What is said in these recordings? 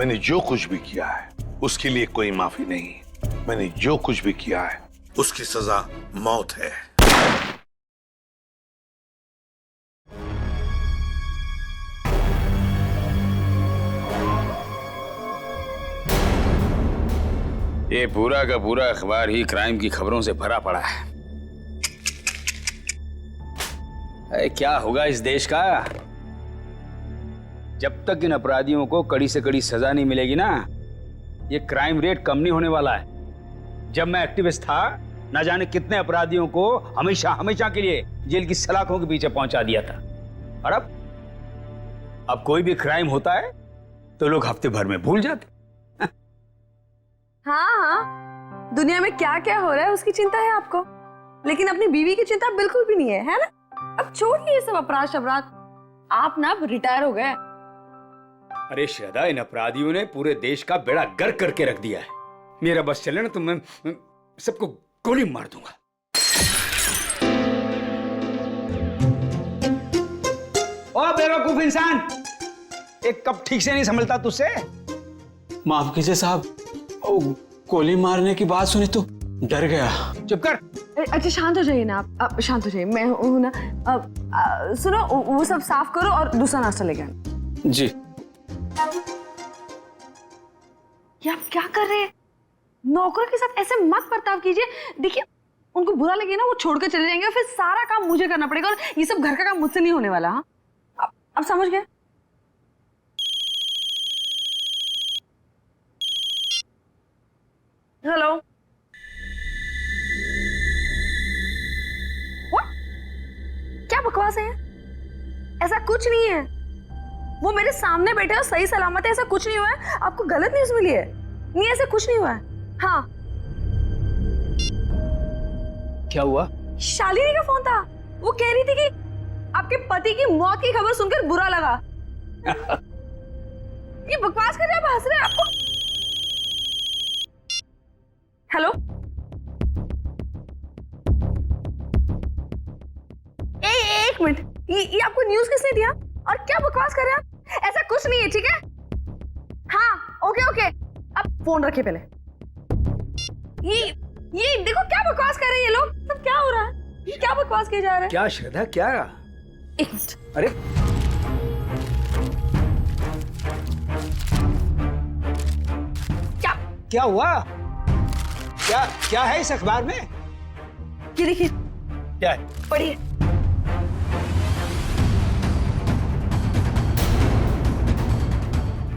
मैंने जो कुछ भी किया है उसके लिए कोई माफी नहीं। मैंने जो कुछ भी किया है उसकी सजा मौत है। ये पूरा का पूरा अखबार ही क्राइम की खबरों से भरा पड़ा है। अरे क्या होगा इस देश का जब तक इन अपराधियों को कड़ी से कड़ी सजा नहीं मिलेगी ना। ये क्राइम रेट कम नहीं होने वाला है। जब मैं एक्टिविस्ट था ना जाने कितने अपराधियों को हमेशा हमेशा के लिए जेल की सलाखों के पीछे पहुंचा दिया था। और अब कोई भी क्राइम होता है तो लोग हफ्ते भर में भूल जाते। हाँ, दुनिया में क्या क्या हो रहा है उसकी चिंता है आपको, लेकिन अपनी बीवी की चिंता बिल्कुल भी नहीं है ना? अब छोड़िए ये सब अपराध शबराध, आप ना रिटायर हो गए। अरे श्रद्धा, इन अपराधियों ने पूरे देश का बेड़ा गर्क करके रख दिया है। मेरा बस चले ना तो मैं सबको गोली मार दूंगा। ओ बेवकूफ इंसान, एक कप ठीक से नहीं संभलता तुझसे? माफ कीजिए साहब, गोली मारने की बात सुनी तो डर गया। चुप कर। अच्छा शांत हो जाइए ना आप, शांत हो जाइए। मैं हूं ना। सुनो, वो सब साफ करो और दूसरा नाश्ता लेके आना। जी। ये आप क्या कर रहे हैं? नौकरों के साथ ऐसे मत बर्ताव कीजिए। देखिए उनको बुरा लगे ना, वो छोड़कर चले जाएंगे, फिर सारा काम मुझे करना पड़ेगा और ये सब घर का काम मुझसे नहीं होने वाला। हाँ, अब समझ गए? हेलो। क्या बकवास है? ऐसा कुछ नहीं है, वो मेरे सामने बैठे और सही सलामत है, ऐसा कुछ नहीं हुआ है। आपको गलत न्यूज़ मिली है। नहीं, ऐसा कुछ नहीं हुआ है। हाँ। क्या हुआ? शालिनी का फोन था, वो कह रही थी कि आपके पति की मौत की खबर सुनकर बुरा लगा। ये बकवास कर रहे हैं, आप हंस रहे हैं। आपको हेलो, एक मिनट, ये आपको न्यूज़ किसने दिया और क्या बकवास कर रहे हैं आप? ऐसा कुछ नहीं है, ठीक है? हाँ, ओके ओके, अब फोन रखिए पहले। ये देखो क्या बकवास कर रहे हैं ये लोग। सब क्या हो रहा है? ये क्या बकवास किए जा रहा है? क्या श्रद्धा, क्या? एक मिनट। अरे क्या हुआ? क्या है इस अखबार में? ये देखिए। क्या है? पढ़िए।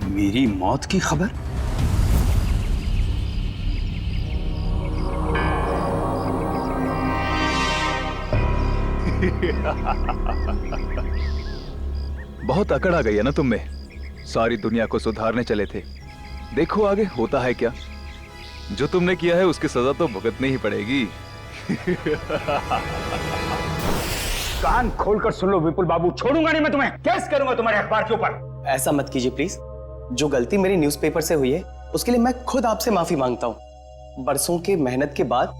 मेरी मौत की खबर? बहुत अकड़ आ गई है ना तुम में। सारी दुनिया को सुधारने चले थे, देखो आगे होता है क्या। जो तुमने किया है उसकी सजा तो भुगतनी ही पड़ेगी। कान खोलकर सुन लो विपुल बाबू, छोड़ूंगा नहीं मैं तुम्हें। केस करूंगा तुम्हारे अखबार के ऊपर। ऐसा मत कीजिए प्लीज। जो गलती मेरी न्यूज़पेपर से हुई है उसके लिए मैं खुद आपसे माफी मांगता हूँ। बरसों के मेहनत के बाद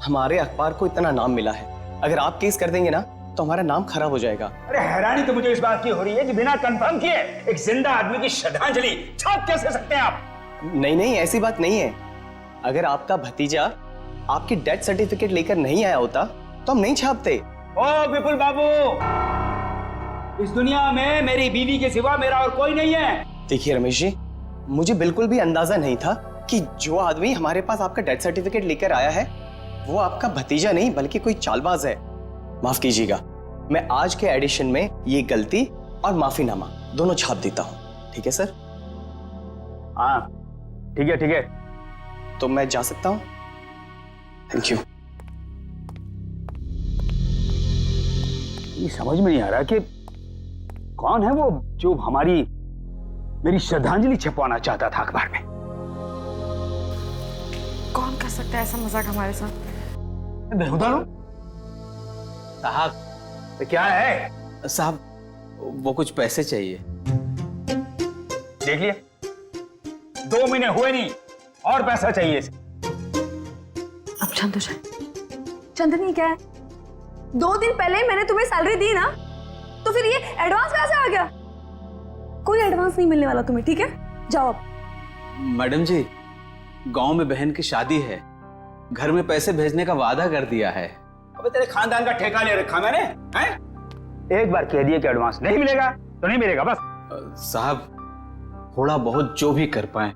हमारे अखबार को इतना नाम मिला है। अगर आप केस कर देंगे ना तो हमारा नाम खराब हो जाएगा। अरे हैरानी तो मुझे इस बात की हो रही है कि बिना कंफर्म किए एक जिंदा आदमी की श्रद्धांजलि छाप कैसे सकते हैं आप? नहीं, ऐसी बात नहीं है। अगर आपका भतीजा आपकी डेथ सर्टिफिकेट लेकर नहीं आया होता तो हम नहीं छापते। ओ विपुल बाबू, इस दुनिया में मेरी बीवी के सिवा मेरा और कोई नहीं है। देखिए रमेश जी, मुझे बिल्कुल भी अंदाजा नहीं था कि जो आदमी हमारे पास आपका डेथ सर्टिफिकेट लेकर आया है वो आपका भतीजा नहीं बल्कि कोई चालबाज है। माफ कीजिएगा, मैं आज के एडिशन में ये गलती और माफीनामा दोनों छाप देता हूँ। ठीक है सर? हाँ ठीक है। तो मैं जा सकता हूँ? Thank you. ये समझ में नहीं आ रहा कि कौन है वो जो मेरी श्रद्धांजलि छपवाना चाहता था अखबार में। कौन कर सकता है ऐसा मजाक हमारे साथ? बेहुदा लोग। साहब तो क्या है? साहब, वो कुछ पैसे चाहिए। देख लिया, 2 महीने हुए नहीं और पैसा चाहिए इसे। अब शांत हो जाए। चंदनी क्या है, 2 दिन पहले मैंने तुम्हें सैलरी दी ना, तो फिर ये एडवांस कहां से आ गया? कोई एडवांस नहीं मिलने वाला तुम्हें, ठीक है? जाओ अब। मैडम जी, गांव में बहन की शादी है, घर में पैसे भेजने का वादा कर दिया है। अबे तेरे खानदान का ठेका ले रखा मैंने, हैं? एक बार कह दिया कि एडवांस नहीं मिलेगा तो नहीं मिलेगा बस। साहब, थोड़ा बहुत जो भी कर पाए,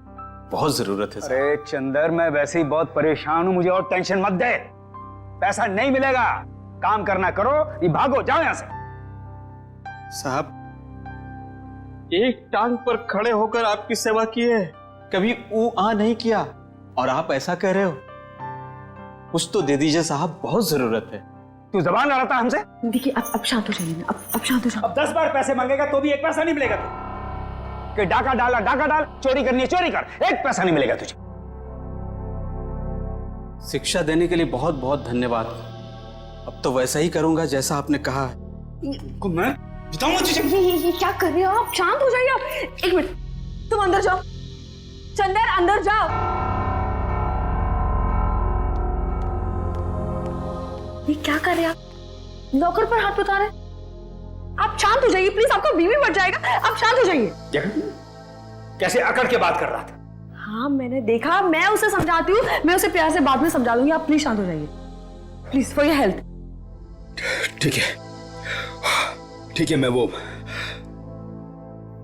बहुत जरूरत है साहब। अरे चंदर, मैं वैसे ही बहुत परेशान हूं, मुझे और टेंशन मत दे। पैसा नहीं मिलेगा, काम करना करो, ये भागो, जाओ यहां से। साहब, एक टांग पर खड़े होकर आपकी सेवा की है, कभी ऊ आ नहीं किया, और आप ऐसा कह रहे हो? कुछ तो दे दीजिए साहब, बहुत जरूरत है। तू जबान लड़ाता हमसे? देखिए अब शांत हो जाइए ना, अब शांत हो जाओ। अब 10 बार पैसे मांगेगा तो भी एक पैसा नहीं मिलेगा तुझे। कि डाका डाला डाका डाल, चोरी करनी है चोरी कर, एक पैसा नहीं मिलेगा तुझे। शिक्षा देने के लिए बहुत बहुत धन्यवाद। अब तो वैसा ही करूंगा जैसा आपने कहा। मैं बताऊंगा तुझे। ये क्या कर रहे हो आप? शांत हो जाइए आप। एक मिनट, तुम अंदर जाओ। चंदर अंदर जाओ। ये क्या कर रहे हैं आप? नौकर पर हाथ बता रहे हैं? आप शांत हो जाइए प्लीज, आपका बीवी मर जाएगा। आप शांत हो जाइए। कैसे अकड़ के बात कर रहा था? हाँ मैंने देखा, मैं उसे समझाती हूँ, मैं उसे प्यार से बाद में समझा लूंगी। आप प्लीज शांत हो जाइए, प्लीज, फॉर योर हेल्थ। ठीक है ठीक है, मैं वो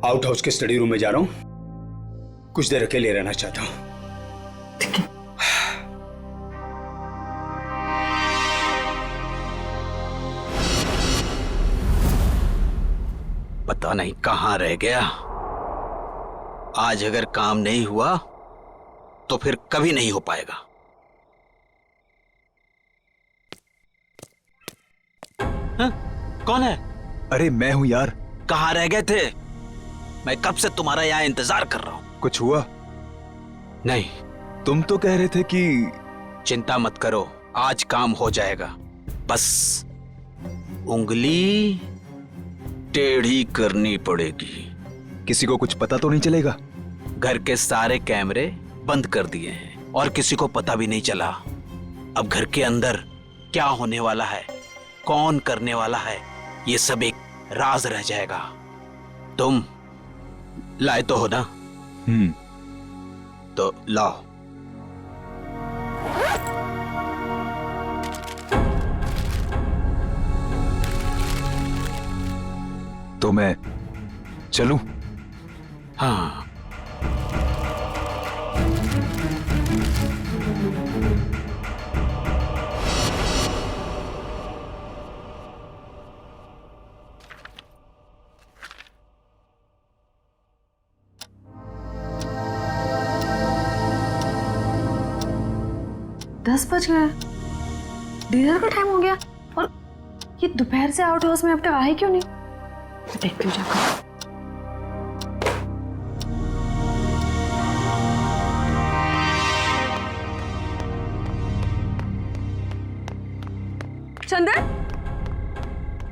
आउट हाउस के स्टडी रूम में जा रहा हूं, कुछ देर अकेले रहना चाहता हूं। पता नहीं कहां रह गया। आज अगर काम नहीं हुआ तो फिर कभी नहीं हो पाएगा। हाँ? कौन है? अरे मैं हूं यार। कहां रह गए थे? मैं कब से तुम्हारा यहां इंतजार कर रहा हूं। कुछ हुआ? नहीं, तुम तो कह रहे थे कि चिंता मत करो, आज काम हो जाएगा। बस उंगली टेढ़ी करनी पड़ेगी। किसी को कुछ पता तो नहीं चलेगा? घर के सारे कैमरे बंद कर दिए हैं और किसी को पता भी नहीं चला। अब घर के अंदर क्या होने वाला है, कौन करने वाला है, ये सब एक राज रह जाएगा। तुम लाए तो हो ना? तो लाओ। तो मैं चलूं? हाँ, दस बज गए, डिनर का टाइम हो गया, और ये दोपहर से आउट हाउस में अब तक आए क्यों नहीं? देखती हूँ जाकर। चंदर,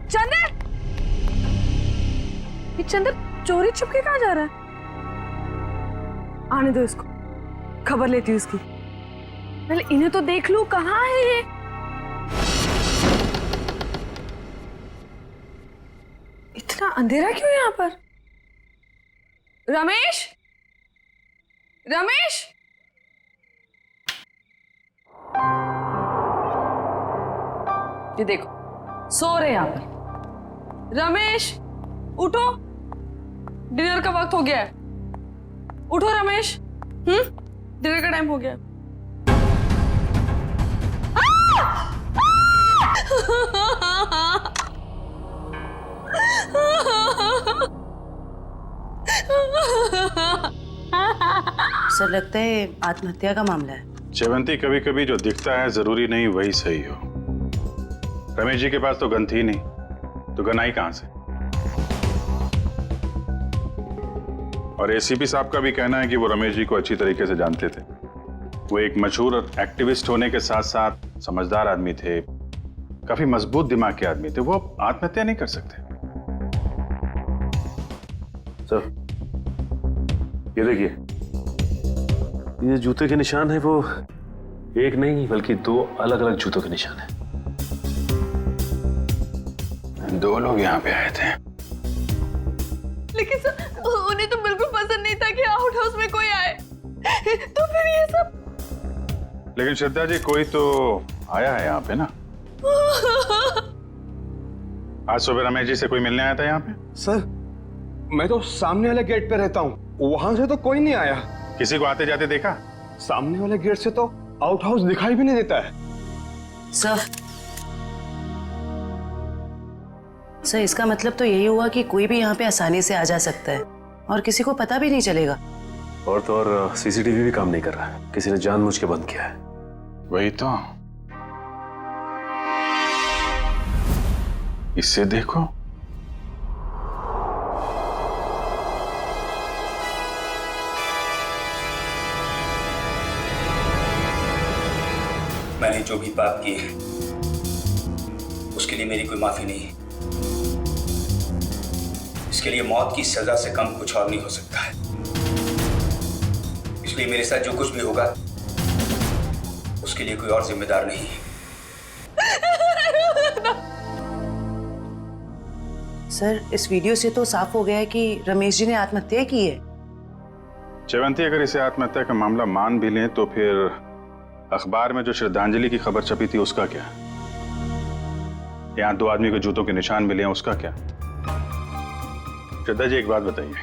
चंदर, ये चंदर चोरी छुपके कहाँ जा रहा है? आने दो इसको, खबर लेती हूँ इसकी। पहले इन्हें तो देख लूं, कहाँ है ये? इतना अंधेरा क्यों यहाँ पर? रमेश, रमेश, ये देखो सो रहे यहाँ पर। रमेश उठो, डिनर का वक्त हो गया है। उठो रमेश, डिनर का टाइम हो गया है। सर लगता है आत्महत्या का मामला है। जयवंती, कभी कभी जो दिखता है जरूरी नहीं वही सही हो। रमेश जी के पास तो गन थी नहीं, तो गन आई कहां से? और एसीपी साहब का भी कहना है कि वो रमेश जी को अच्छी तरीके से जानते थे। वो एक मशहूर एक्टिविस्ट होने के साथ साथ समझदार आदमी थे, काफी मजबूत दिमाग के आदमी थे। वो आत्महत्या नहीं कर सकते। सर ये देखिए, ये जूते के निशान है, वो एक नहीं बल्कि दो अलग अलग जूतों के निशान है। दो लोग यहाँ पे आए थे। लेकिन सर उन्हें तो बिल्कुल पसंद नहीं था कि आउट हाउस में कोई आए। ये सब? लेकिन श्रद्धा जी, कोई तो आया है यहाँ पे ना? आज सुबह रमेश जी से कोई मिलने आया था यहाँ पे? सर, मैं तो सामने वाले गेट पे रहता हूँ, वहां से तो कोई नहीं आया। किसी को आते जाते देखा? सामने वाले गेट से तो आउट हाउस दिखाई भी नहीं देता है। सर, इसका मतलब तो यही हुआ कि कोई भी यहाँ पे आसानी से आ जा सकता है और किसी को पता भी नहीं चलेगा। और तो और सीसीटीवी भी काम नहीं कर रहा है, किसी ने जानबूझ के बंद किया है। वही तो, इससे देखो। मैंने जो भी पाप किए हैं उसके लिए मेरी कोई माफी नहीं है। इसके लिए मौत की सजा से कम कुछ और नहीं हो सकता है। इसलिए मेरे साथ जो कुछ भी होगा उसके लिए कोई और जिम्मेदार नहीं है। सर, इस वीडियो से तो साफ हो गया है कि रमेश जी ने आत्महत्या की है। जयवंती, अगर इसे आत्महत्या का मामला मान भी लें तो फिर अखबार में जो श्रद्धांजलि की खबर छपी थी उसका क्या? यहाँ 2 आदमी के जूतों के निशान मिले हैं, उसका क्या? श्रद्धा जी, एक बात बताइए,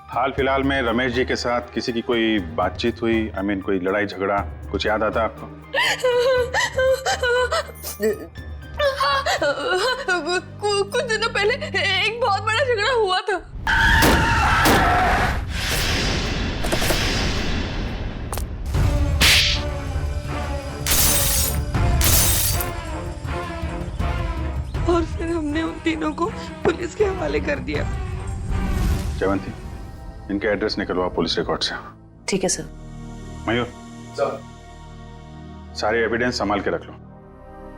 हाल फिलहाल में रमेश जी के साथ किसी की कोई बातचीत हुई? कोई लड़ाई झगड़ा कुछ याद आता आपको? कुछ दिनों पहले एक बहुत बड़ा झगड़ा हुआ था। और फिर हमने उन तीनों को पुलिस के हवाले कर दिया। जयवंती, इनके एड्रेस निकलवाओ पुलिस रिकॉर्ड से। ठीक है सर। मयूर, सारे एविडेंस संभाल के रख लो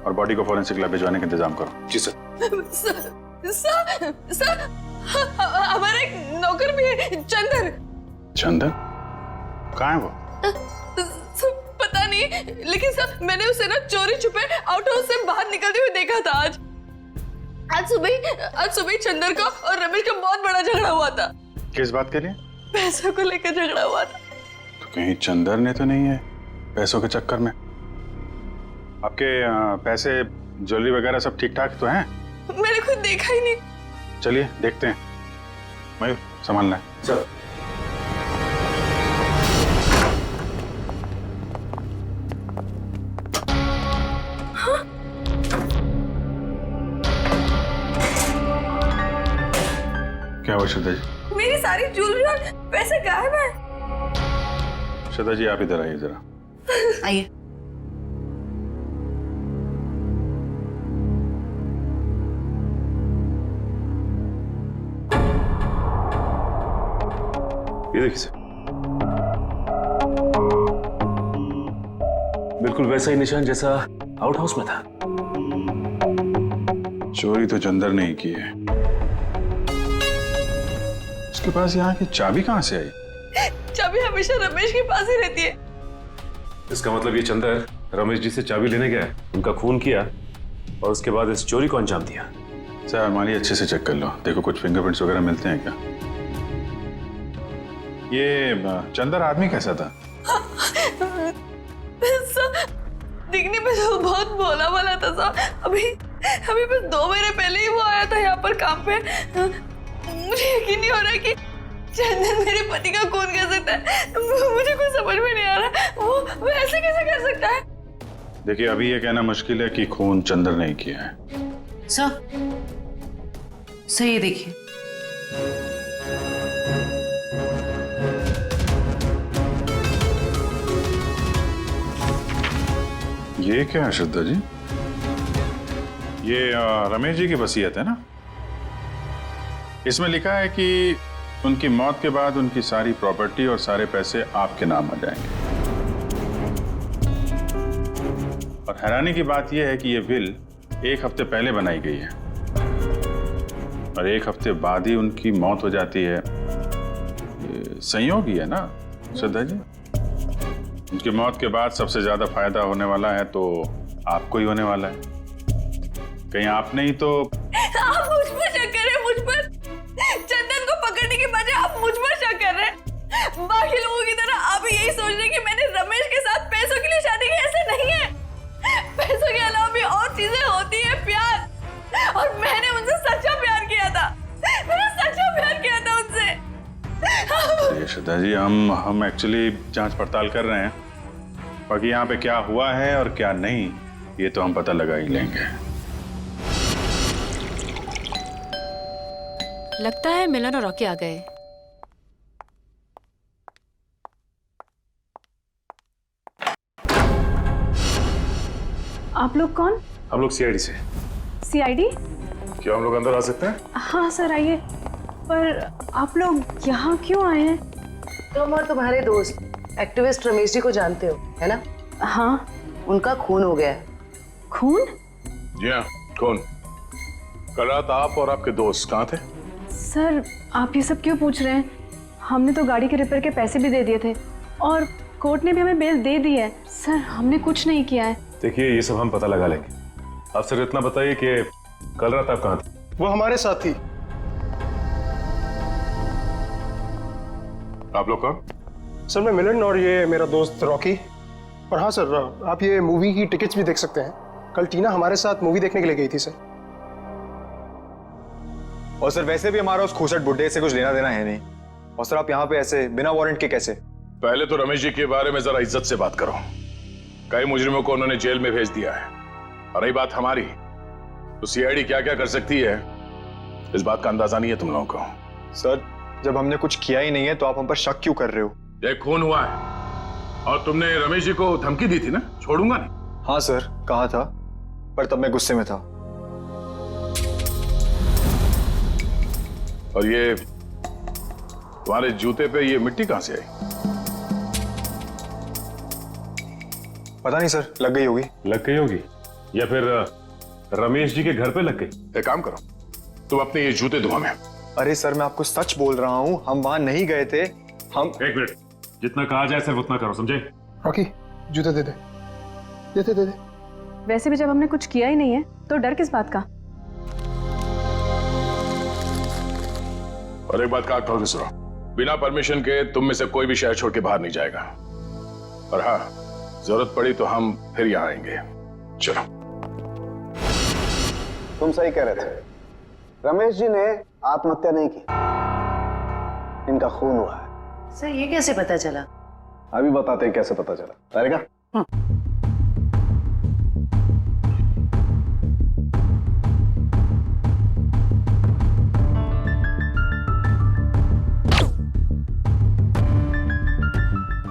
और बॉडी को फॉरेंसिक लैब भिजवाने का इंतजाम करो। जी सर। सर, हमारा एक नौकर भी है, चंदर। चंदन? कहाँ है वो? पता नहीं, लेकिन सर मैंने उसे ना चोरी छुपे आउट हाउस से बाहर निकलते हुए देखा था। आज सुबह ही चंदर का और रमेश का बहुत बड़ा झगड़ा हुआ था। किस बात के लिए? पैसों को लेकर झगड़ा हुआ था। तो कहीं चंदर ने तो नहीं है पैसों के चक्कर में? आपके पैसे, ज्वेलरी वगैरह सब ठीक ठाक तो हैं? मैंने खुद देखा ही नहीं। चलिए देखते हैं। मयूर, संभालना है। सर। क्या हुआ श्रद्धा जी? मेरी सारी ज्वेलरी और पैसे गायब है। श्रद्धा जी, आप इधर आइए जरा। आइए। ये देखिए सर, बिल्कुल वैसा ही निशान जैसा आउट हाउस में था। चोरी तो चंदर ने ही की है। उसके पास यहाँ की चाबी कहाँ से आई? चाबी हमेशा रमेश के पास ही रहती है। इसका मतलब ये चंदर रमेश जी से चाबी लेने गया, उनका खून किया और उसके बाद इस चोरी को अंजाम दिया। सर, हमारी अच्छे से चेक कर लो, देखो कुछ फिंगरप्रिंट्स वगैरह मिलते हैं क्या? ये चंदर आदमी कैसा था? दिखने में तो बहुत भोला वाला था साहब। अभी बस 2 महीने पहले ही वो आया था यहाँ पर काम पे। मुझे यकीन नहीं हो रहा कि चंदन मेरे पति का खून कर सकता है। मुझे कुछ समझ में नहीं आ रहा, वो ऐसे कैसे कर सकता है? देखिए, अभी ये कहना मुश्किल है कि खून चंदर ने किया है। सर, ये देखिए। ये क्या है श्रद्धा जी? ये रमेश जी की वसीयत है ना? इसमें लिखा है कि उनकी मौत के बाद उनकी सारी प्रॉपर्टी और सारे पैसे आपके नाम आ जाएंगे। और हैरानी की बात यह है कि यह विल 1 हफ्ते पहले बनाई गई है और 1 हफ्ते बाद ही उनकी मौत हो जाती है। ये संयोग ही है ना श्रद्धा जी? उनकी मौत के बाद सबसे ज्यादा फायदा होने वाला है तो आपको ही होने वाला है। कहीं आपने ही तो... आप मुझ पर शक कर रहे हैं, मुझ पर? चंदन को पकड़ने के बजाय आप मुझ पर शक कर रहे हैं। बाकी लोगों की तरह आप यही सोच रहे हैं कि मैंने रमेश श्रद्धा जी, हम एक्चुअली जांच पड़ताल कर रहे हैं। बाकी यहाँ पे क्या हुआ है और क्या नहीं, ये तो हम पता लगा ही लेंगे। लगता है मिलन और रॉकी आ गए। आप लोग कौन? हम लोग सीआईडी से। सीआईडी? क्या हम लोग अंदर आ सकते हैं? हाँ सर आइए। पर आप लोग यहाँ क्यों आए हैं? तुम और तुम्हारे दोस्त एक्टिविस्ट रमेश जी को जानते हो, है ना? हाँ। उनका खून हो गया है। खून? जी हाँ, कौन? कल रात आप और आपके दोस्त कहाँ थे? सर आप ये सब क्यों पूछ रहे हैं? हमने तो गाड़ी के रिपेयर के पैसे भी दे दिए थे और कोर्ट ने भी हमें बेल दे दी है। सर हमने कुछ नहीं किया है। देखिए, ये सब हम पता लगा लेंगे। आप सिर्फ इतना बताइए कि कल रात आप कहाँ थे? वो हमारे साथ थी। आप लोग कौन? सर मैं मिलन और ये मेरा दोस्त रॉकी। और हाँ सर, आप ये मूवी की टिकट्स भी देख सकते हैं। कल टीना हमारे साथ मूवी देखने के लिए गई थी सर। और सर वैसे भी हमारा उस खूसट बुड्ढे से कुछ लेना देना है नहीं। और सर आप यहाँ पे ऐसे बिना वारंट के कैसे? पहले तो रमेश जी के बारे में जरा इज्जत से बात करो। कई मुजरिमों को उन्होंने जेल में भेज दिया है। और रही बात हमारी, तो सीआईडी क्या क्या कर सकती है, इस बात का अंदाजा नहीं है तुम लोगों को। सर जब हमने कुछ किया ही नहीं है तो आप हम पर शक क्यों कर रहे हो? ये खून हुआ है और तुमने रमेश जी को धमकी दी थी ना, छोड़ूंगा नहीं। हाँ सर कहा था, पर तब मैं गुस्से में था। और ये तुम्हारे जूते पे ये मिट्टी कहां से आई? पता नहीं सर, लग गई होगी। लग गई होगी या फिर रमेश जी के घर पे लग गई। एक काम करो, तुम अपने ये जूते धो में। अरे सर मैं आपको सच बोल रहा हूँ, हम वहां नहीं गए थे। हम एक मिनट, जितना कहा जाए सिर्फ उतना करो, समझे? रॉकी जूते दे दे। दे दे। वैसे भी जब हमने कुछ किया ही नहीं है तो डर किस बात का? और एक बात कान खोल के सुनो, बिना परमिशन के तुम में से कोई भी शहर छोड़ के बाहर नहीं जाएगा। और हाँ, जरूरत पड़ी तो हम फिर यहाँ आएंगे। चलो। तुम सही कह रहे थे, रमेश जी ने आत्महत्या नहीं की, इनका खून हुआ है। सर ये कैसे पता चला? अभी बताते हैं कैसे पता चला। तारिका?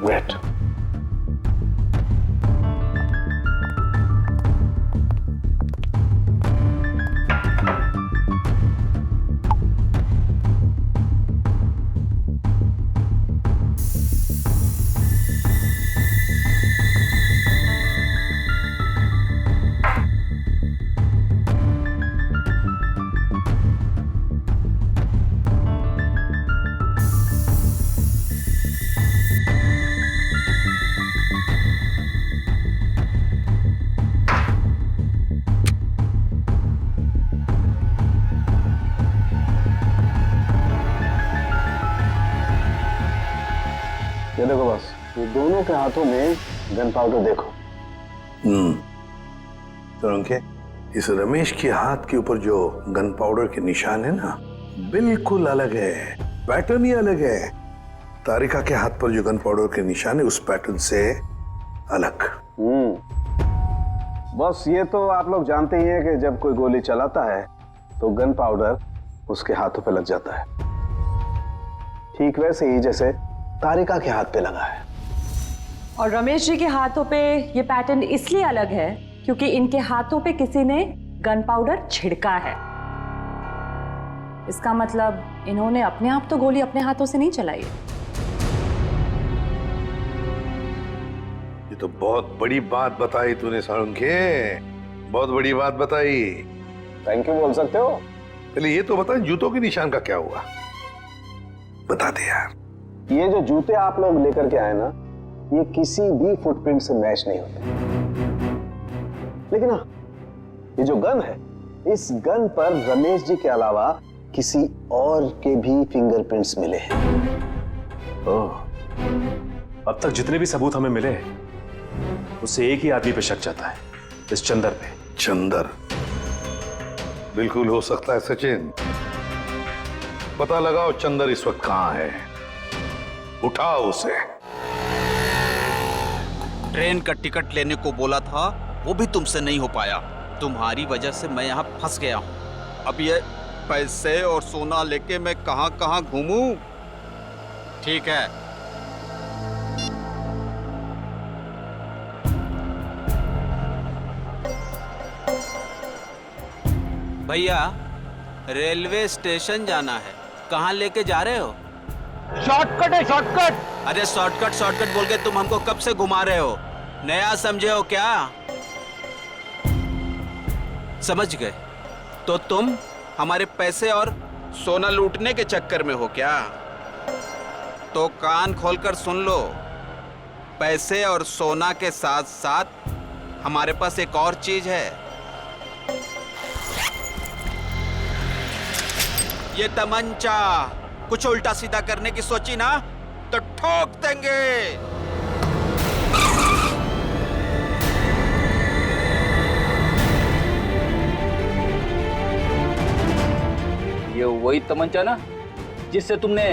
वेट। ये देखो बस, ये दोनों के हाथों में गन पाउडर देखो। तो उनके इस रमेश के हाथ के ऊपर जो गन पाउडर के निशान है ना, बिल्कुल अलग है, पैटर्न ही अलग है। तारिका के हाथ पर जो गन पाउडर के निशान है उस पैटर्न से अलग। बस ये तो आप लोग जानते ही हैं कि जब कोई गोली चलाता है तो गन पाउडर उसके हाथों पे लग जाता है। ठीक वैसे ही जैसे तारिका के हाथ पे लगा है। और रमेश जी के हाथों पे ये पैटर्न इसलिए अलग है क्योंकि इनके हाथों पे किसी ने गन पाउडर छिड़का है। इसका मतलब इन्होंने अपने आप तो गोली अपने हाथों से नहीं चलाई है। ये तो बहुत बड़ी बात बताई तूने सारंगे, बहुत बड़ी बात बताई। थैंक यू बोल सकते हो। पहले ये तो बता, जूतों के निशान का क्या हुआ, बता दे यार। ये जो जूते आप लोग लेकर के आए ना, ये किसी भी फुटप्रिंट से मैच नहीं होते। लेकिन हाँ, ये जो गन है, इस गन पर रमेश जी के अलावा किसी और के भी फिंगरप्रिंट्स मिले हैं। ओह, अब तक जितने भी सबूत हमें मिले उससे एक ही आदमी पे शक जाता है, इस चंदर पे। चंदर? बिल्कुल हो सकता है सचिन। पता लगाओ चंदर इस वक्त कहां है। उठाओ उसे। ट्रेन का टिकट लेने को बोला था, वो भी तुमसे नहीं हो पाया। तुम्हारी वजह से मैं यहाँ फंस गया हूँ। अब ये पैसे और सोना लेके मैं कहाँ कहाँ घूमूं? ठीक है, भैया रेलवे स्टेशन जाना है। कहाँ लेके जा रहे हो? शॉर्टकट है, शॉर्टकट। अरे शॉर्टकट शॉर्टकट बोल के तुम हमको कब से घुमा रहे हो? नया समझे हो क्या? समझ गए? तो तुम हमारे पैसे और सोना लूटने के चक्कर में हो क्या? तो कान खोलकर सुन लो, पैसे और सोना के साथ साथ हमारे पास एक और चीज है। ये तमंचा। कुछ उल्टा सीधा करने की सोची ना तो ठोक देंगे। ये वही तमंचा ना जिससे तुमने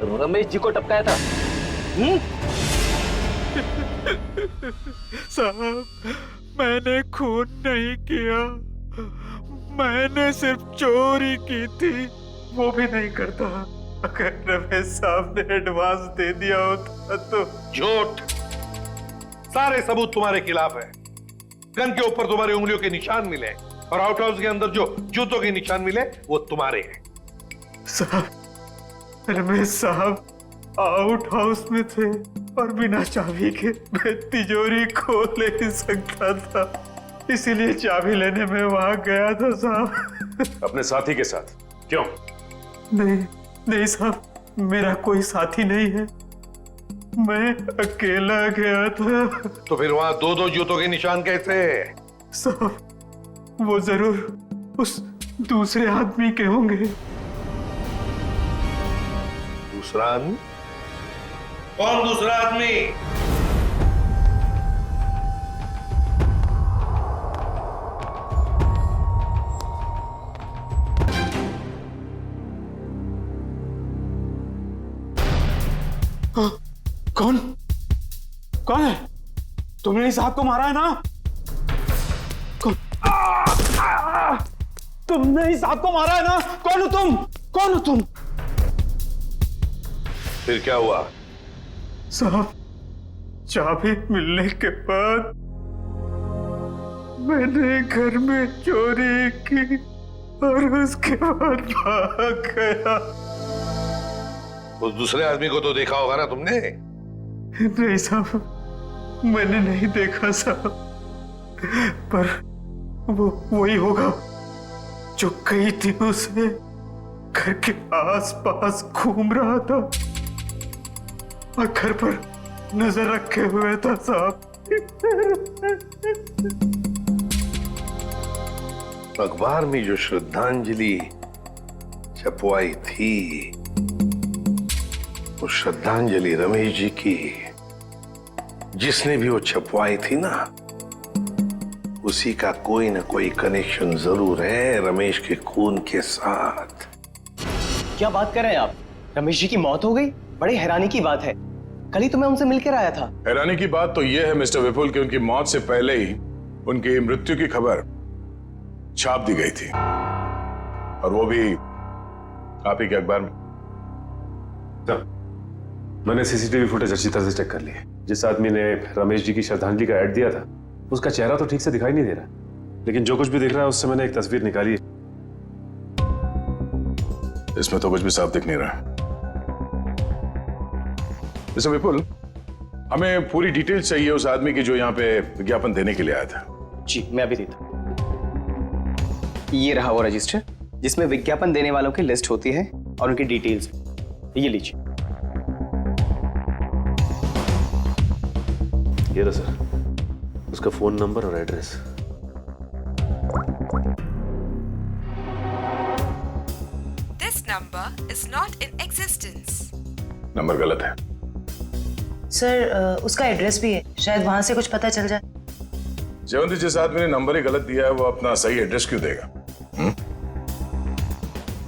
रमेश जी को टपकाया था? साहब, मैंने खून नहीं किया, मैंने सिर्फ चोरी की थी। वो भी नहीं करता। अगर रमेश साहब ने एडवांस दे दिया होता तो। झूठ। सारे सबूत तुम्हारे खिलाफ है। गन के ऊपर तुम्हारी उंगलियों के निशान मिले और आउट हाउस के अंदर जो जूतों के निशान मिले वो तुम्हारे हैं। साहब, रमेश साहब आउट हाउस में थे और बिना चाबी के मैं तिजोरी खोल नहीं सकता था, इसीलिए चाबी लेने में वहां गया था साहब। अपने साथी के साथ? क्यों? नहीं साहब, मेरा कोई साथी नहीं है, मैं अकेला गया था। तो फिर वहां दो दो जूतों के निशान कैसे? साहब, वो जरूर उस दूसरे आदमी के होंगे। दूसरा आदमी? कौन दूसरा आदमी? कौन कौन है? तुमने इस साहब को मारा है ना? कौन? तुमने इस साहब को मारा है ना? कौन हो तुम? कौन हो तुम? फिर क्या हुआ? साहब, चाबी मिलने के बाद मैंने घर में चोरी की और उसके बाद भाग गया। उस दूसरे आदमी को तो देखा होगा ना तुमने? नहीं साहब, मैंने नहीं देखा साहब, पर वो वही होगा जो कई दिनों से घर के आस-पास घूम रहा था और घर पर नजर रखे हुए था साहब। अखबार में जो श्रद्धांजलि छपवाई थी, वो श्रद्धांजलि रमेश जी की, जिसने भी वो छपवाई थी ना, उसी का कोई ना कोई कनेक्शन जरूर है रमेश के खून के साथ। क्या बात कर रहे हैं आप? रमेश जी की मौत हो गई? बड़ी हैरानी की बात है। कल ही तो मैं उनसे मिलकर आया था। हैरानी की बात तो यह है मिस्टर विपुल कि उनकी मौत से पहले ही उनकी मृत्यु की खबर छाप दी गई थी, और वो भी आप ही के अखबार में। मैंने सीसीटीवी फुटेज अच्छी तरह से चेक कर ली है। जिस आदमी ने रमेश जी की श्रद्धांजलि का ऐड दिया था, उसका चेहरा तो ठीक से दिखाई नहीं दे रहा, लेकिन जो कुछ भी दिख रहा है उससे मैंने एक तस्वीर निकाली है। इसमें तो कुछ भी साफ दिख नहीं रहा। मिस्टर विपुल, हमें पूरी डिटेल्स चाहिए उस आदमी की जो यहाँ पे विज्ञापन देने के लिए आया था। जी, मैं अभी देता हूं। ये रहा वो रजिस्टर जिसमें विज्ञापन देने वालों की लिस्ट होती है और उनकी डिटेल्स। ये लीजिए। ये रहा सर, उसका फोन नंबर और address. This number is not in existence. Number गलत है सर। उसका एड्रेस भी है, शायद वहां से कुछ पता चल जाए। जयवंती, जिस आदमी ने नंबर ही गलत दिया है वो अपना सही एड्रेस क्यों देगा?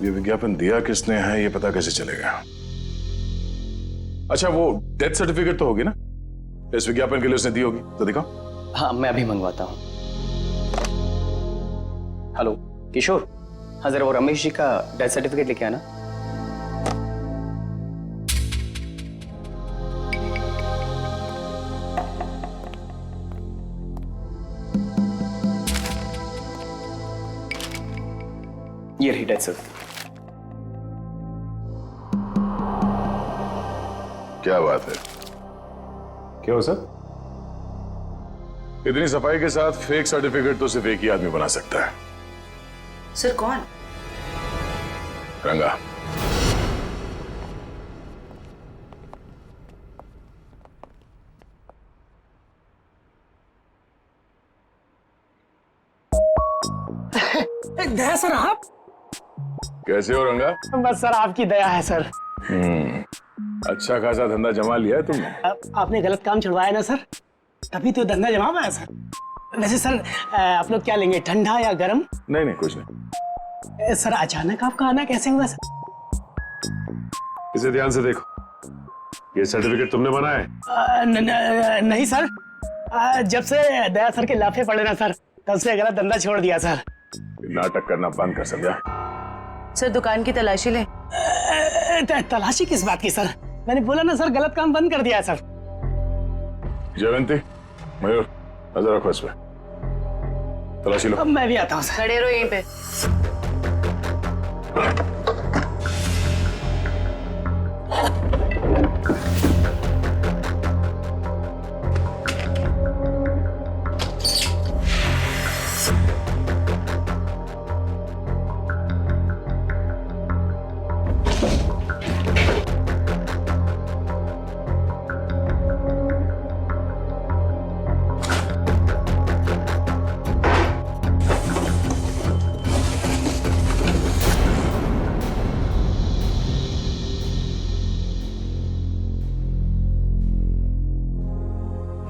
ये विज्ञापन दिया किसने है ये पता कैसे चलेगा? अच्छा, वो डेथ सर्टिफिकेट तो होगी ना, इस विज्ञापन के लिए उसने दी होगी, तो दिखाओ। हाँ, मैं अभी मंगवाता हूँ। हेलो किशोर, हाँ जरा वो रमेश जी का डेथ सर्टिफिकेट लेके आना। ये रही डेथ सर्टिफिकेट। क्या बात है, क्या हो सर? इतनी सफाई के साथ फेक सर्टिफिकेट तो सिर्फ एक ही आदमी बना सकता है। सर कौन? रंगा। दया सर, आप कैसे हो रंगा? बस सर आपकी दया है सर। अच्छा खासा धंधा जमा लिया है तुमने। आपने गलत काम छुड़वाया ना सर, तभी तो धंधा जमा पाया सर। वैसे सर आप लोग क्या लेंगे, ठंडा या गर्म? नहीं नहीं, कुछ नहीं। सर अचानक आपका आना कैसे हुआ सर? इसे ध्यान से देखो, ये सर्टिफिकेट तुमने बनाया है? नहीं सर, जब से दया सर के लाफे पड़े ना सर, तब से गलत धंधा छोड़ दिया सर। नाटक करना बंद कर, समझा? सर दुकान की तलाशी ले। तलाशी किस बात की सर? मैंने बोला ना सर, गलत काम बंद कर दिया है सर। जयवंती, मयूर, नजर रखो इस पे, तलाशी लो। अब मैं भी आता हूँ सर। खड़े रहो यहीं पे।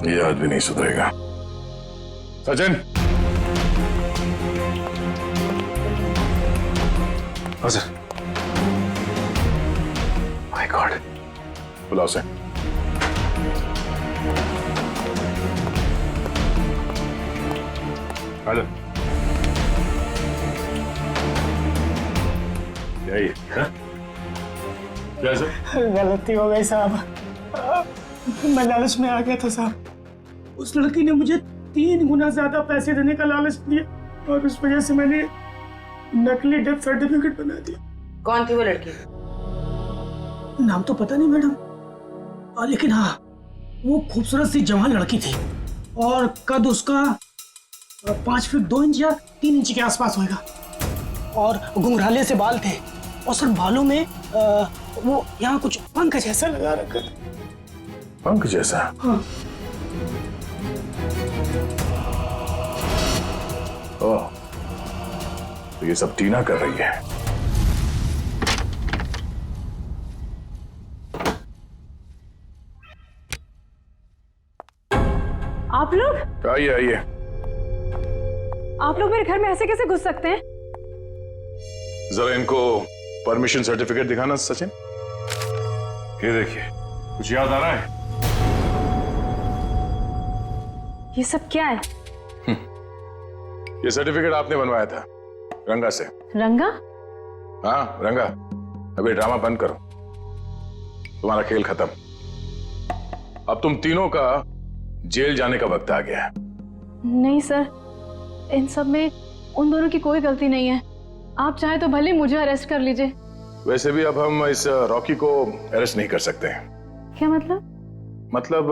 ये आदमी नहीं सुधरेगा। सचिन, हाँ सर। माय गॉड, बुलाओ से। हेलो, यही है? क्या सर? गलती हो गई साहब, मैं लालच में आ गया था साहब। उस लड़की ने मुझे 3 गुना ज्यादा पैसे देने का लालच दिया और उस वजह से मैंने नकली डेथ सर्टिफिकेट बना दिया। कौन थी वो लड़की? नाम तो पता नहीं मैडम, लेकिन हाँ वो खूबसूरत सी जवान लड़की थी और कद उसका 5 फीट 2 इंच या 3 इंच के आसपास होगा और घुंघराले से बाल थे और सर बालों में वो यहाँ कुछ पंख जैसा लगा रखा था। पंख जैसा? हाँ। ओह, तो ये सब टीना कर रही है। आप लोग? आइए आइए। आप लोग मेरे घर में ऐसे कैसे घुस सकते हैं? जरा इनको परमिशन सर्टिफिकेट दिखाना सचिन। ये देखिए, कुछ याद आ रहा है? ये सब क्या है? ये सर्टिफिकेट आपने बनवाया था रंगा से। रंगा? हाँ रंगा, अभी ड्रामा बंद करो, तुम्हारा खेल खत्म। अब तुम तीनों का जेल जाने का वक्त आ गया है। नहीं सर, इन सब में उन दोनों की कोई गलती नहीं है। आप चाहे तो भले मुझे अरेस्ट कर लीजिए। वैसे भी अब हम इस रॉकी को अरेस्ट नहीं कर सकते हैं। क्या मतलब? मतलब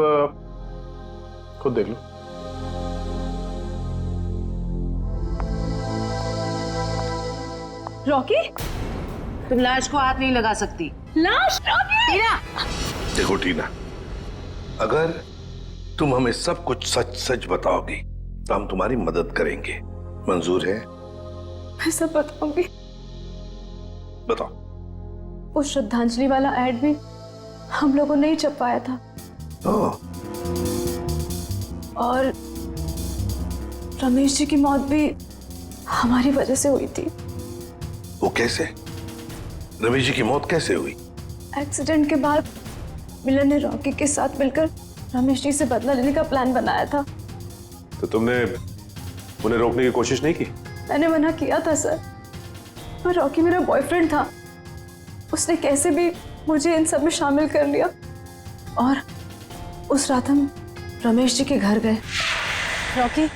खुद देख लो। रॉकी? तुम लाश को हाथ नहीं लगा सकती। लाश? रॉकी! टीना! देखो टीना, अगर तुम हमें सब कुछ सच सच बताओगी तो हम तुम्हारी मदद करेंगे। मंजूर है? मैं सब बताऊंगी। बताओ। वो श्रद्धांजलि वाला एड भी हम लोगों ने ही छपवाया था। और रमेश जी की मौत भी हमारी वजह से हुई थी। वो कैसे? रमेश जी की मौत कैसे हुई? एक्सीडेंट के बाद मिलन ने रॉकी के साथ मिलकर रमेश जी से बदला लेने का प्लान बनाया था। तो तुमने उन्हें रोकने की कोशिश नहीं की? मैंने मना किया था सर, पर रॉकी मेरा बॉयफ्रेंड था। उसने कैसे भी मुझे इन सब में शामिल कर लिया और उस रात हम रमेश जी के घर गए। रॉकी,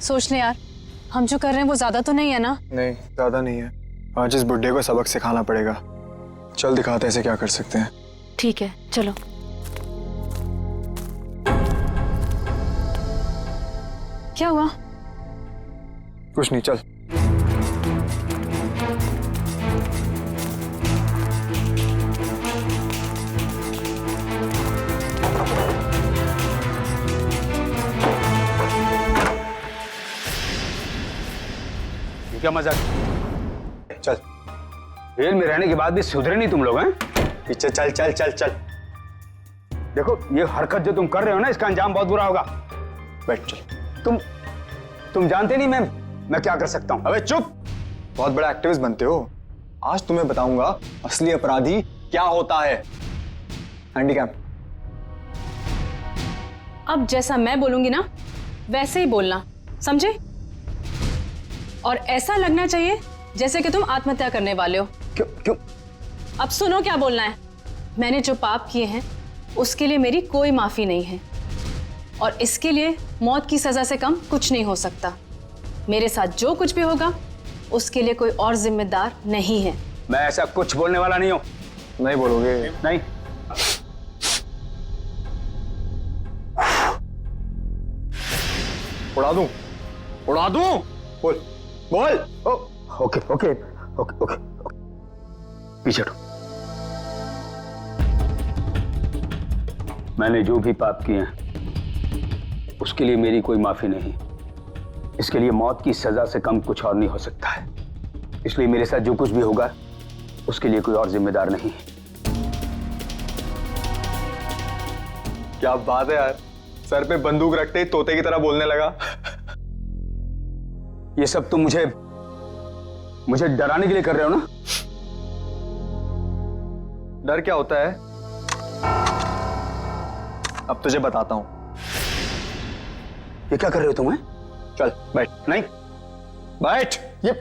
सोच ले यार, हम जो कर रहे हैं वो ज्यादा तो नहीं है ना? नहीं, ज्यादा नहीं है। आज इस बुड्ढे को सबक सिखाना पड़ेगा। चल दिखाते हैं इसे क्या कर सकते हैं। ठीक है, चलो। क्या हुआ? कुछ नहीं, चल। क्या मजाक? चल। जेल में रहने के बाद भी सुधरे नहीं तुम लोग हैं? पीछे चल चल चल चल। देखो ये हरकत जो तुम कर रहे हो ना, इसका अंजाम बहुत बुरा होगा। बैठ चल। तुम जानते नहीं मैं क्या कर सकता हूं। अबे चुप! बहुत बड़ा एक्टिविस्ट बनते हो। आज तुम्हें बताऊंगा असली अपराधी क्या होता है। हैंडीकैम। अब जैसा मैं बोलूंगी ना वैसे ही बोलना, समझे? और ऐसा लगना चाहिए जैसे कि तुम आत्महत्या करने वाले हो। क्यों? अब सुनो क्या बोलना है। मैंने जो पाप किए हैं उसके लिए मेरी कोई माफी नहीं है, और इसके लिए मौत की सजा से कम कुछ नहीं हो सकता। मेरे साथ जो कुछ भी होगा उसके लिए कोई और जिम्मेदार नहीं है। मैं ऐसा कुछ बोलने वाला नहीं हूं। नहीं बोलोगे? नहीं। उड़ा दूं? उड़ा दूं? बोल बोल। ओके ओके ओके ओके, पीछे हटो। मैंने जो भी पाप किए हैं उसके लिए मेरी कोई माफी नहीं। इसके लिए मौत की सजा से कम कुछ और नहीं हो सकता है। इसलिए मेरे साथ जो कुछ भी होगा उसके लिए कोई और जिम्मेदार नहीं। क्या बात है यार, सर पे बंदूक रखते ही तोते की तरह बोलने लगा। ये सब तुम मुझे डराने के लिए कर रहे हो ना? डर क्या होता है अब तुझे बताता हूं। ये क्या कर रहे हो तुम? चल बैठ। नहीं बैठ। ये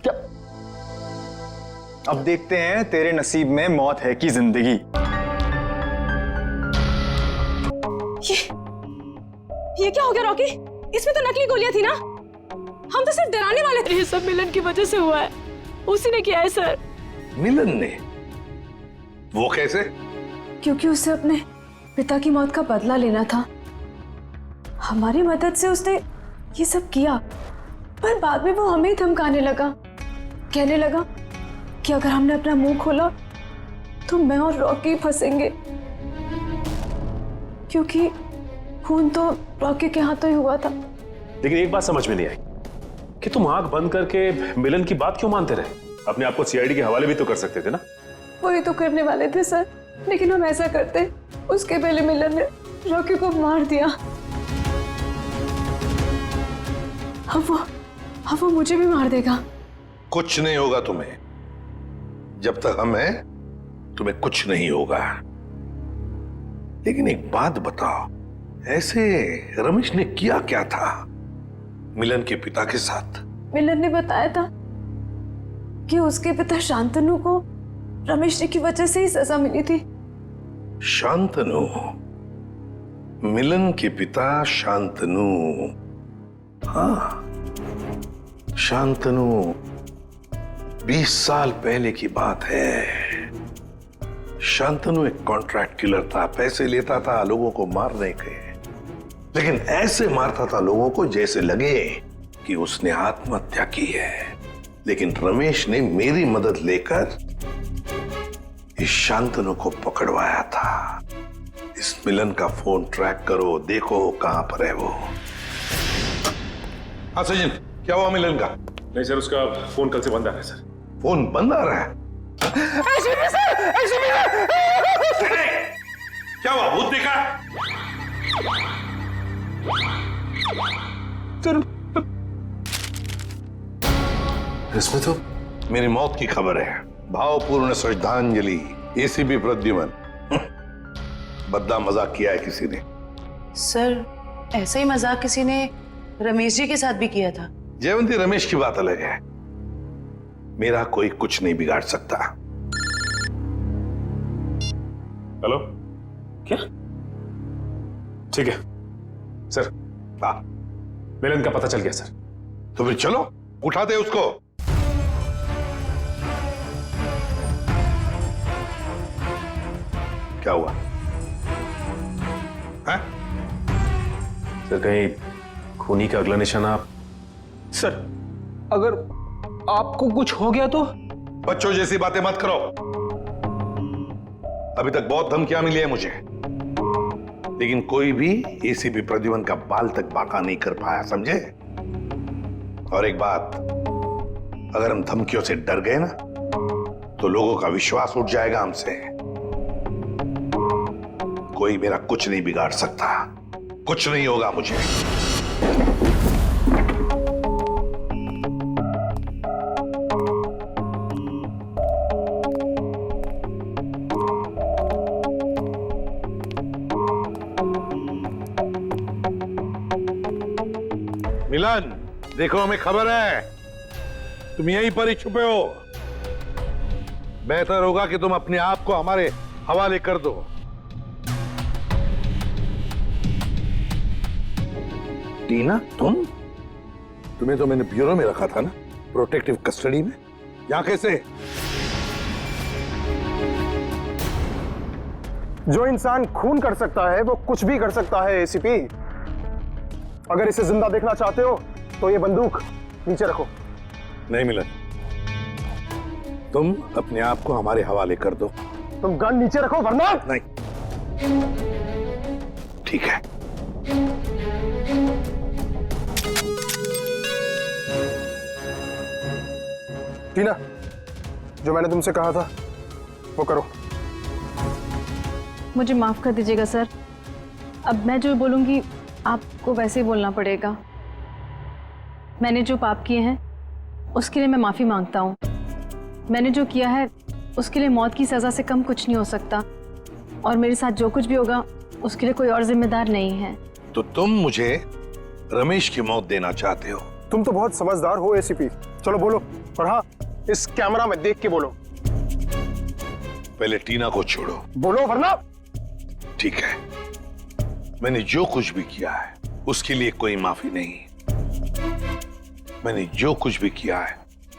क्या? अब देखते हैं तेरे नसीब में मौत है कि जिंदगी। ये क्या हो गया रॉकी? इसमें तो नकली गोलियां थी ना? हम तो सिर्फ डराने वाले थे। ये सब मिलन की वजह से हुआ है। उसी ने किया है सर। मिलन ने? वो कैसे? क्योंकि उसे अपने पिता की मौत का बदला लेना था। हमारी मदद से उसने ये सब किया, पर बाद में वो हमें ही धमकाने लगा। कहने लगा कि अगर हमने अपना मुंह खोला तो मैं और रॉकी फंसेंगे, क्योंकि खून तो रॉकी के हाथों ही हुआ था। लेकिन एक बात समझ में नहीं आई कि तुम आंख बंद करके मिलन की बात क्यों मानते रहे? अपने आप को सीआईडी के हवाले भी तो कर सकते थे ना? वही तो करने वाले थे सर, लेकिन हम ऐसा करते उसके पहले मिलन ने रॉकी को मार दिया। अब वो मुझे भी मार देगा। कुछ नहीं होगा तुम्हें। जब तक हम हैं तुम्हें कुछ नहीं होगा। लेकिन एक बात बताओ, ऐसे रमेश ने किया क्या था मिलन के पिता के साथ? मिलन ने बताया था कि उसके पिता शांतनु को रमेश जी की वजह से ही सजा मिली थी। शांतनु? मिलन के पिता शांतनु? हाँ, शांतनु 20 साल पहले की बात है। शांतनु एक कॉन्ट्रैक्ट किलर था। पैसे लेता था लोगों को मारने के, लेकिन ऐसे मारता था लोगों को जैसे लगे कि उसने आत्महत्या की है। लेकिन रमेश ने मेरी मदद लेकर इस शांतनु को पकड़वाया था। इस मिलन का फोन ट्रैक करो, देखो कहां पर है वो। हाँ सचिन, क्या हुआ मिलन का? नहीं सर, उसका फोन कल से बंद आ रहा है सर। फोन बंद आ रहा है? क्या हुआ? भूत देखा? इसमें तो मेरी मौत की खबर है। भावपूर्ण श्रद्धांजलि, एसीपी प्रद्युमन। बदला मजाक किया है किसी ने। सर ऐसा ही मजाक किसी ने रमेश जी के साथ भी किया था। जयवंती, रमेश की बात अलग है, मेरा कोई कुछ नहीं बिगाड़ सकता। हेलो, क्या? ठीक है सर। हाँ, मिलन का पता चल गया सर। तो फिर चलो उठा दे उसको। क्या हुआ है? सर कहीं खूनी का अगला निशाना आप? सर अगर आपको कुछ हो गया तो? बच्चों जैसी बातें मत करो। अभी तक बहुत धमकियां मिली है मुझे, लेकिन कोई भी एसीपी प्रद्युमन का बाल तक बांका नहीं कर पाया, समझे? और एक बात, अगर हम धमकियों से डर गए ना तो लोगों का विश्वास उठ जाएगा हमसे। कोई मेरा कुछ नहीं बिगाड़ सकता, कुछ नहीं होगा मुझे। मिलन, देखो हमें खबर है तुम यहीं पर ही छुपे हो। बेहतर होगा कि तुम अपने आप को हमारे हवाले कर दो। टीना, तुम्हें तो मैंने ब्यूरो में रखा था ना, प्रोटेक्टिव कस्टडी में। यहां कैसे? जो इंसान खून कर सकता है वो कुछ भी कर सकता है एसीपी। अगर इसे जिंदा देखना चाहते हो तो ये बंदूक नीचे रखो। नहीं मिलन, तुम अपने आप को हमारे हवाले कर दो। तुम गन नीचे रखो वरना। नहीं, ठीक है। टीना, जो मैंने तुमसे कहा था वो करो। मुझे माफ कर दीजिएगा सर, अब मैं जो बोलूंगी आपको वैसे ही बोलना पड़ेगा। मैंने जो पाप किए हैं उसके लिए मैं माफी मांगता हूँ। मैंने जो किया है उसके लिए मौत की सजा से कम कुछ नहीं हो सकता, और मेरे साथ जो कुछ भी होगा उसके लिए कोई और जिम्मेदार नहीं है। तो तुम मुझे रमेश की मौत देना चाहते हो? तुम तो बहुत समझदार हो एसीपी। चलो बोलो, और हाँ, इस कैमरा में देख के बोलो। पहले टीना को छोड़ो। बोलो वरना। ठीक है, मैंने जो कुछ भी किया है उसके लिए कोई माफी नहीं। मैंने जो कुछ भी किया है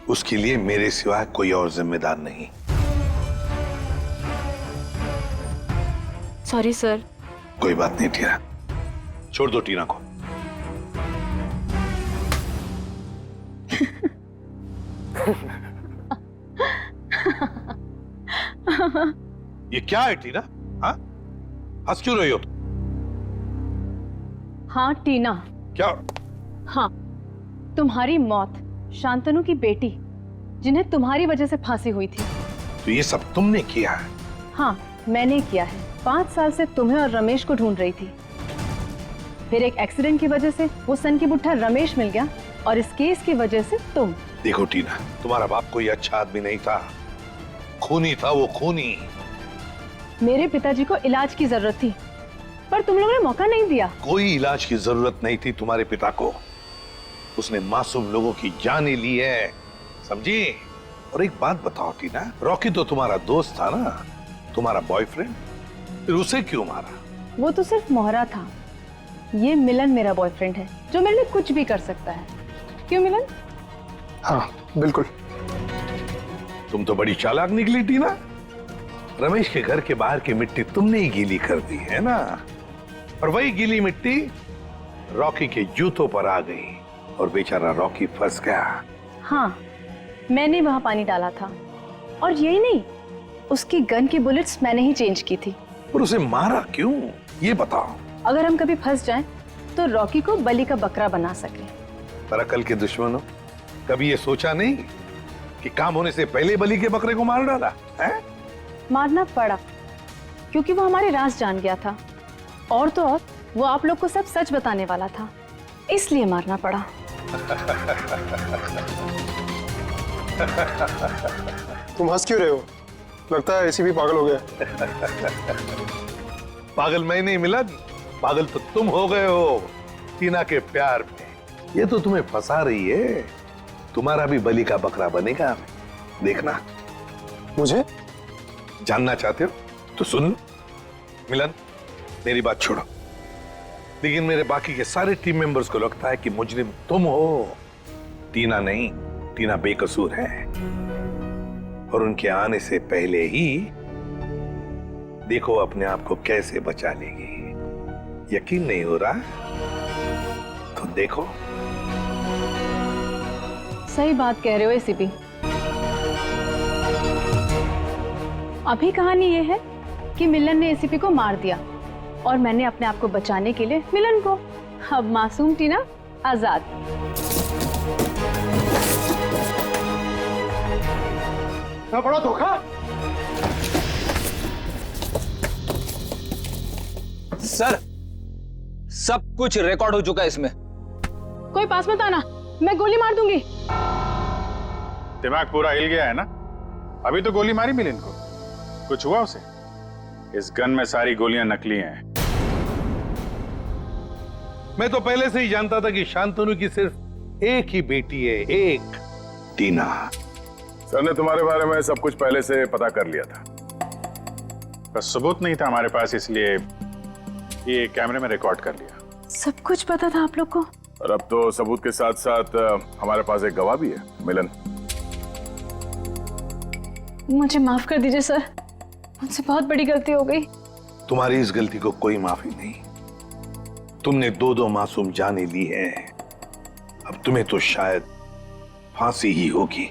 उसके लिए मेरे सिवाय कोई और जिम्मेदार नहीं। Sorry sir. कोई बात नहीं टीना, छोड़ दो टीना को। ये क्या है टीना? हाँ, हंस क्यों रही हो तुम? हाँ टीना। क्या? हाँ, तुम्हारी मौत शांतनु की बेटी, जिन्हें तुम्हारी वजह से फांसी हुई थी। तो ये सब तुमने किया है? हाँ, मैंने किया है। 5 साल से तुम्हें और रमेश को ढूंढ रही थी। फिर एक एक्सीडेंट की वजह से वो सन की बुट्ठा रमेश मिल गया, और इस केस की वजह से तुम। देखो टीना, तुम्हारा बाप कोई अच्छा आदमी नहीं था, खूनी था वो, खूनी। मेरे पिताजी को इलाज की जरूरत थी, पर तुम लोगों ने मौका नहीं दिया। कोई इलाज की जरूरत नहीं थी तुम्हारे पिता को। उसने मासूम लोगों की जानें ली है, समझी? और एक बात बताओ टीना, रॉकी तो तुम्हारा दोस्त था ना, तुम्हारा बॉयफ्रेंड, फिर उसे क्यों मारा? वो तो सिर्फ मोहरा था। ये मिलन मेरा बॉयफ्रेंड है, जो मेरे लिए कुछ भी कर सकता है। क्यों मिलन? हाँ बिल्कुल। तुम तो बड़ी चालाक निकली टीना। रमेश के घर के बाहर की मिट्टी तुमने ही गीली कर दी है ना, और वही गीली मिट्टी रॉकी के जूतों पर आ गई और बेचारा रॉकी फंस गया। हाँ, मैंने वहां पानी डाला था, और यही नहीं, उसकी गन की बुलेट्स मैंने ही चेंज की थी। पर उसे मारा क्यों, ये बताओ। अगर हम कभी फंस जाएं, तो रॉकी को बलि का बकरा बना सके। पर अकल के दुश्मनों, कभी ये सोचा नहीं कि काम होने से पहले बलि के बकरे को मार डाला है? मारना पड़ा क्योंकि वो हमारे राज जान गया था, और तो और वो आप लोग को सब सच बताने वाला था, इसलिए मारना पड़ा। तुम हंस क्यों रहे हो? लगता है एसीपी पागल हो गया। पागल मैं नहीं मिलन, पागल तो तुम हो गए हो टीना के प्यार में। ये तो तुम्हें फंसा रही है। तुम्हारा भी बलि का बकरा बनेगा, देखना। मुझे जानना चाहते हो तो सुन लो। मिलन, मेरी बात छोड़ो, लेकिन मेरे बाकी के सारे टीम मेंबर्स को लगता है कि मुजरिम तुम हो, टीना नहीं। टीना बेकसूर है और उनके आने से पहले ही देखो अपने आप को कैसे बचा लेगी। यकीन नहीं हो रहा तो देखो। सही बात कह रहे हो एसीपी। अभी कहानी ये है कि मिलन ने एसीपी को मार दिया और मैंने अपने आप को बचाने के लिए मिलन को। अब मासूम टीना आजाद। बड़ा धोखा। सर, सब कुछ रिकॉर्ड हो चुका है इसमें। कोई पास मत आना, मैं गोली मार दूंगी। दिमाग पूरा हिल गया है ना? अभी तो गोली मारी मिलन को, कुछ हुआ उसे? इस गन में सारी गोलियां नकली हैं। मैं तो पहले से ही जानता था कि शांतनु की सिर्फ एक ही बेटी है, एक, टीना। सर ने तुम्हारे बारे में सब कुछ पहले से पता कर लिया था, बस सबूत नहीं था हमारे पास, इसलिए ये कैमरे में रिकॉर्ड कर लिया। सब कुछ पता था आप लोग को? और अब तो सबूत के साथ साथ हमारे पास एक गवाह भी है, मिलन। मुझे माफ कर दीजिए सर, मुझसे बहुत बड़ी गलती हो गई। तुम्हारी इस गलती को कोई माफी नहीं। तुमने दो मासूम जानें ली है, अब तुम्हें तो शायद फांसी ही होगी।